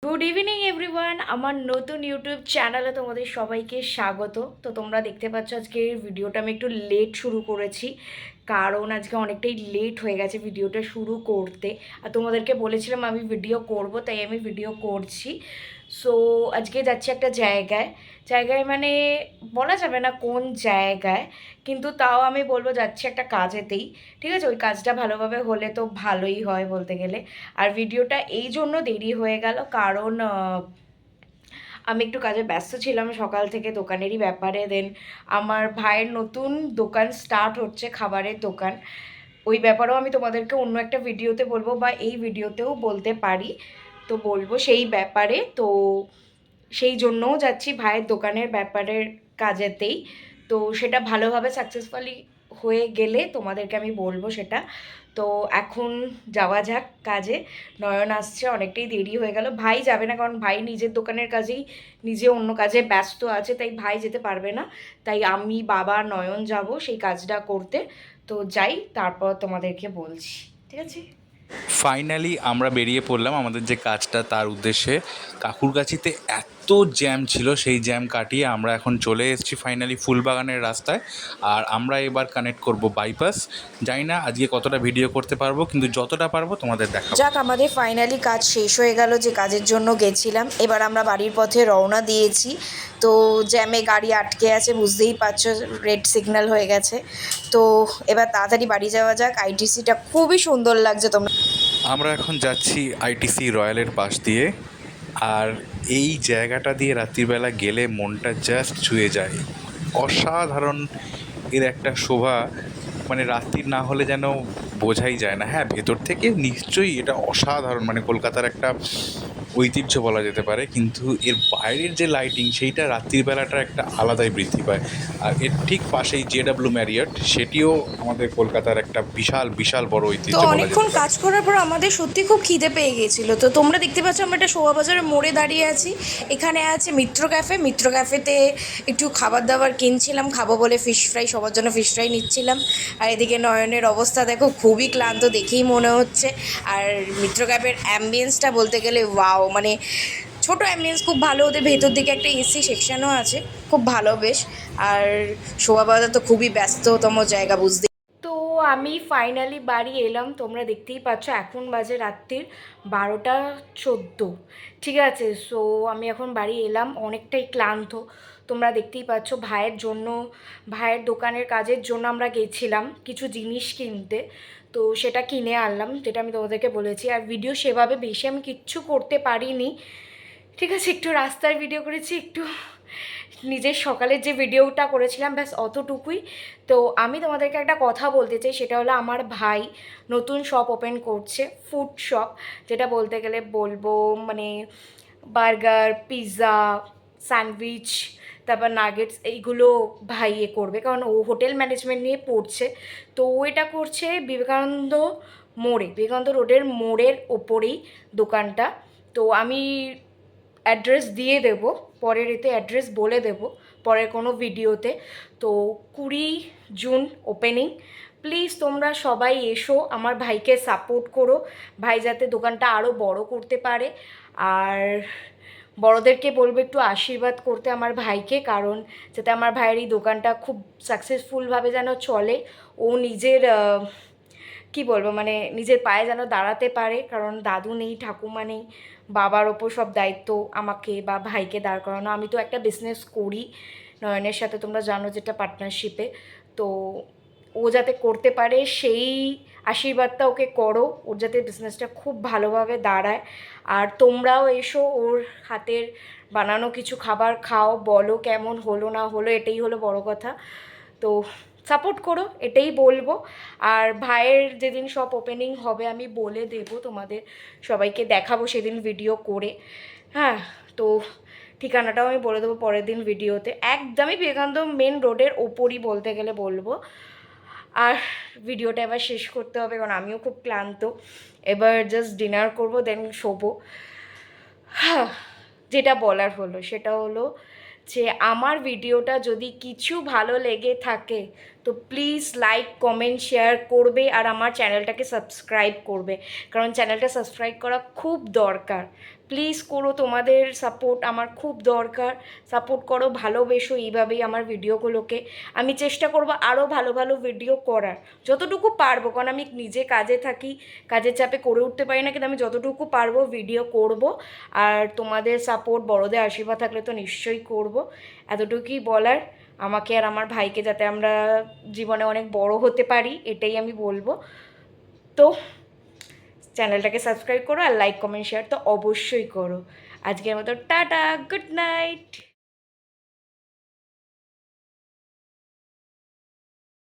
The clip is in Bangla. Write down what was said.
গুড ইভিনিং এভরিওয়ান, আমার নতুন ইউটিউব চ্যানেলে তোমাদের সবাইকে স্বাগত। তো তোমরা দেখতে পাচ্ছ আজকে ভিডিওটা আমি একটু লেট শুরু করেছি, কারণ আজকে অনেকটাই লেট হয়ে গেছে ভিডিওটা শুরু করতে। আর তোমাদেরকে বলেছিলাম আমি ভিডিও করব, তাই আমি ভিডিও করছি। সো আজকে যাচ্ছি একটা জায়গায় জায়গায় মানে বলা যাবে না কোন জায়গায়, কিন্তু তাও আমি বলবো যাচ্ছি একটা কাজেতেই। ঠিক আছে, ওই কাজটা ভালোভাবে হলে তো ভালোই হয় বলতে গেলে। আর ভিডিওটা এই জন্য দেরি হয়ে গেল কারণ আমি একটু কাজে ব্যস্ত ছিলাম সকাল থেকে দোকানেরই ব্যাপারে। দেন আমার ভাইয়ের নতুন দোকান স্টার্ট হচ্ছে, খাবারের দোকান। ওই ব্যাপারেও আমি তোমাদেরকে অন্য একটা ভিডিওতে বলবো, বা এই ভিডিওতেও বলতে পারি। তো বলবো সেই ব্যাপারে। তো সেই জন্যও যাচ্ছি ভাইয়ের দোকানের ব্যাপারের কাজেতেই। তো সেটা ভালোভাবে সাকসেসফুলি হয়ে গেলে তোমাদেরকে আমি বলবো সেটা। তো এখন যাওয়া যাক কাজে। নয়ন আসছে, অনেকটাই দেরি হয়ে গেল। ভাই যাবে না, কারণ ভাই নিজের দোকানের কাজেই নিজে অন্য কাজে ব্যস্ত আছে, তাই ভাই যেতে পারবে না। তাই আমি, বাবা, নয়ন যাব সেই কাজটা করতে। তো যাই, তারপর তোমাদেরকে বলছি, ঠিক আছে? ফাইনালি আমরা বেরিয়ে পড়লাম আমাদের যে কাজটা তার উদ্দেশ্যে। কাকুরগাছিতে এত জ্যাম ছিল, সেই জ্যাম কাটিয়ে আমরা এখন চলে এসেছি ফাইনালি ফুলবাগানের রাস্তায়। আর আমরা এবার কানেক্ট করব বাইপাস। জানি না আজকে কতটা ভিডিও করতে পারবো, কিন্তু যতটা পারবো তোমাদের দেখাবো। যাক, আমাদের ফাইনালি কাজ শেষ হয়ে গেল, যে কাজের জন্য গেছিলাম। এবার আমরা বাড়ির পথে রওনা দিয়েছি। তো জ্যামে গাড়ি আটকে আছে, বুঝতেই পারছো, রেড সিগন্যাল হয়ে গেছে। তো এবার তাড়াতাড়ি বাড়ি যাওয়া যাক। আইটিসিটা খুবই সুন্দর লাগছে, তোমরা আমরা এখন যাচ্ছি আইটিসি রয়্যালের পাশ দিয়ে। আর এই জায়গাটা দিয়ে রাত্রিবেলা গেলে মনটা জাস্ট ছুঁয়ে যায়। অসাধারণ এর একটা শোভা, মানে রাত্রির না হলে যেন বোঝাই যায় না। হ্যাঁ, ভেতর থেকে নিশ্চয়ই এটা অসাধারণ, মানে কলকাতার একটা ঐতিহ্য বলা যেতে পারে, কিন্তু এর বাইরের যে লাইটিং সেইটা রাত্রির বেলাটা একটা আলাদাই বৃদ্ধি পায়। আর এর ঠিক পাশেই জেডাব্লিউ ম্যারিয়ট, সেটিও আমাদের কলকাতার একটা বিশাল বিশাল বড় তো ঐতিহ্য বলা অনেকক্ষণ যেতে পারে। কাজ করার পর আমাদের সত্যি খুব খিদে পেয়ে গিয়েছিলো। তো তোমরা দেখতে পাচ্ছ আমরা একটা শোভাবাজারের মোড়ে দাঁড়িয়ে আছি। এখানে আছে মিত্র ক্যাফে। মিত্র ক্যাফেতে একটু খাবার দাবার কিনছিলাম, খাবো বলে ফিশ ফ্রাই, সবার জন্য ফিশ ফ্রাই নিচ্ছিলাম। আর এদিকে নয়নের অবস্থা দেখো, খুবই ক্লান্ত দেখেই মনে হচ্ছে। আর মিত্র ক্যাফের অ্যাম্বিয়েন্সটা বলতে গেলে ওয়াও, মানে ছোটো অ্যাম্বিয়েন্স, খুব ভালো। ওদের ভেতর দিকে একটা এসি সেকশনও আছে, খুব ভালো বেশ। আর শোভাবাজার তো খুবই ব্যস্ততম জায়গা, বুঝতে। তো আমি ফাইনালি বাড়ি এলাম। তোমরা দেখতেই পাচ্ছ এখন বাজে রাত্রির 12:14। ঠিক আছে, সো আমি এখন বাড়ি এলাম, অনেকটাই ক্লান্ত। তোমরা দেখতেই পাচ্ছ ভাইয়ের জন্য, ভাইয়ের দোকানের কাজের জন্য আমরা গেছিলাম কিছু জিনিস কিনতে। তো সেটা কিনে আনলাম, যেটা আমি তোমাদেরকে বলেছি। আর ভিডিও সেভাবে বেশি আমি কিচ্ছু করতে পারিনি। ঠিক আছে, একটু রাস্তার ভিডিও করেছি, একটু নিজের সকালের যে ভিডিওটা করেছিলাম, ব্যাস অতটুকুই। তো আমি তোমাদেরকে একটা কথা বলতে চাই, সেটা হলো আমার ভাই নতুন শপ ওপেন করছে, ফুড শপ। যেটা বলতে গেলে বলবো মানে বার্গার, পিৎজা, স্যান্ডউইচ, তারপর নাগেটস, এইগুলো ভাই করবে, কারণ ও হোটেল ম্যানেজমেন্ট নিয়ে পড়ছে। তো ও এটা করছে বিবেকানন্দ মোড়ে, বিবেকানন্দ রোডের মোড়ের ওপরেই দোকানটা। তো আমি অ্যাড্রেস দিয়ে দেবো, পরের এতে অ্যাড্রেস বলে দেবো পরের কোনো ভিডিওতে। তো 20 জুন ওপেনিং। প্লিজ তোমরা সবাই এসো, আমার ভাইকে সাপোর্ট করো, ভাই যাতে দোকানটা আরও বড় করতে পারে। আর বড়োদেরকে বলবো একটু আশীর্বাদ করতে আমার ভাইকে, কারণ যাতে আমার ভাইয়ের এই দোকানটা খুব সাকসেসফুলভাবে যেন চলে। ও নিজের কি বলবো, মানে নিজের পায়ে যেন দাঁড়াতে পারে, কারণ দাদু নেই, ঠাকুমা নেই, বাবার ওপর সব দায়িত্ব আমাকে বা ভাইকে দাঁড় করানো। আমি তো একটা বিজনেস করি নয়নের সাথে, তোমরা জানো, যেটা পার্টনারশিপে। তো ও যাতে করতে পারে সেই আশীর্বাদটা ওকে করো, ওর যাতে বিজনেসটা খুব ভালোভাবে দাঁড়ায়। আর তোমরাও এসো, ওর হাতের বানানো কিছু খাবার খাও, বলো কেমন হলো না হলো, এটাই হলো বড় কথা। তো সাপোর্ট করো, এটাই বলবো। আর ভাইয়ের যেদিন শপ ওপেনিং হবে আমি বলে দেবো তোমাদের সবাইকে, দেখাবো সেদিন ভিডিও করে। হ্যাঁ, তো ঠিকানাটাও আমি বলে দেবো পরের দিন ভিডিওতে। একদমই বিবেকানন্দ মেন রোডের ওপরই বলতে গেলে বলবো। আর ভিডিওটা এবার শেষ করতে হবে, কারণ আমিও খুব ক্লান্ত। এবার জাস্ট ডিনার করবো, দেন শোবো। হ্যাঁ, যেটা বলার হলো সেটা হলো যে আমার ভিডিওটা যদি কিছু ভালো লেগে থাকে তো প্লিজ লাইক কমেন্ট শেয়ার করবে আর আমার চ্যানেলটাকে সাবস্ক্রাইব করবে, কারণ চ্যানেলটা সাবস্ক্রাইব করা খুব দরকার। প্লিজ করো, তোমাদের সাপোর্ট আমার খুব দরকার। সাপোর্ট করো, ভালোবেসো এইভাবেই আমার ভিডিওগুলোকে। আমি চেষ্টা করব আরও ভালো ভালো ভিডিও করার, যতটুকু পারবো, কারণ আমি নিজে কাজে থাকি, কাজের চাপে করে উঠতে পারি না, কিন্তু আমি যতটুকু পারবো ভিডিও করব। আর তোমাদের সাপোর্ট, বড়দের আশীর্বাদ থাকলে তো নিশ্চয়ই করব। এতটুকুই বলার, আমাকে আর আমার ভাইকে যাতে আমরা জীবনে অনেক বড় হতে পারি, এটাই আমি বলবো। তো চ্যানেলটাকে সাবস্ক্রাইব করো আর লাইক কমেন্ট শেয়ার তো অবশ্যই করো। আজকের মতো টাটা, গুড নাইট।